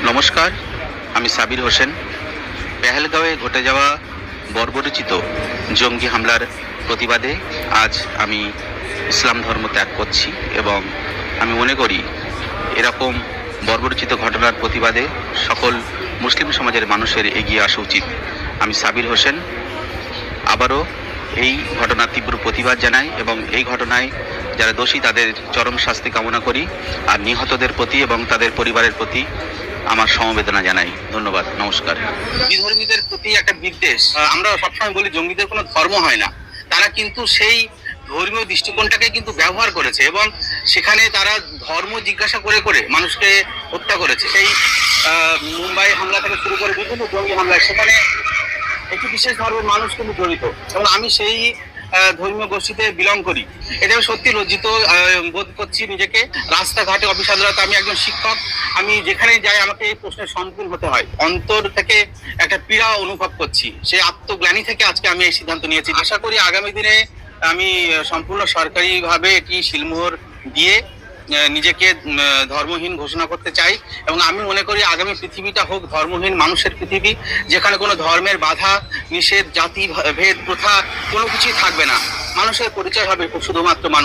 নমস্কার, আমি সাবির হোসেন। পেহেলগাঁওয়ে ঘটে যাওয়া বর্বরোচিত জঙ্গি হামলার প্রতিবাদে আজ আমি ইসলাম ধর্ম ত্যাগ করছি এবং আমি মনে করি এরকম বর্বরোচিত ঘটনার প্রতিবাদে সকল মুসলিম সমাজের মানুষের এগিয়ে আসা উচিত। আমি সাবির হোসেন আবারও এই ঘটনার তীব্র প্রতিবাদ জানাই এবং এই ঘটনায় যারা দোষী তাদের চরম শাস্তি কামনা করি। আর নিহতদের প্রতি এবং তাদের পরিবারের প্রতি আমার সমবেদনা জানাই। ধন্যবাদ, নমস্কার। বিধর্মীদের প্রতি একটা বিদ্বেষ, আমরা সবসময় বলি জঙ্গিদের কোনো ধর্ম হয় না, তারা কিন্তু সেই ধর্মীয় দৃষ্টিকোণটাকে কিন্তু ব্যবহার করেছে এবং সেখানে তারা ধর্ম জিজ্ঞাসা করে করে মানুষকে হত্যা করেছে। সেই মুম্বাই হামলা থেকে শুরু করে বিভিন্ন জঙ্গি হামলা, সেখানে একটি বিশেষ ধর্মের মানুষ কিন্তু জড়িত এবং আমি সেই ধর্মীয় গোষ্ঠীতে বিলং করি। এটা আমি সত্যি লজ্জিত বোধ করছি নিজেকে। রাস্তাঘাটে, অফিস আদালতে আমি একজন শিক্ষক, আমি যেখানে যাই আমাকে এই প্রশ্নের সম্মুখীন হতে হয়। অন্তর থেকে একটা পীড়া অনুভব করছি। সেই আত্মগ্লানি থেকে আজকে আমি এই সিদ্ধান্ত নিয়েছি। আশা করি আগামী দিনে আমি সম্পূর্ণ সরকারিভাবে এটি সিলমোহর দিয়ে নিজেকে ধর্মহীন ঘোষণা করতে চাই এবং আমি মনে করি আগামী পৃথিবীটা হোক ধর্মহীন মানুষের পৃথিবী, যেখানে কোনো ধর্মের বাধা নিষেধ, জাতি ভেদ, প্রথা কোনো কিছুই থাকবে না। মানুষের পরিচয় হবে শুধুমাত্র মানুষ।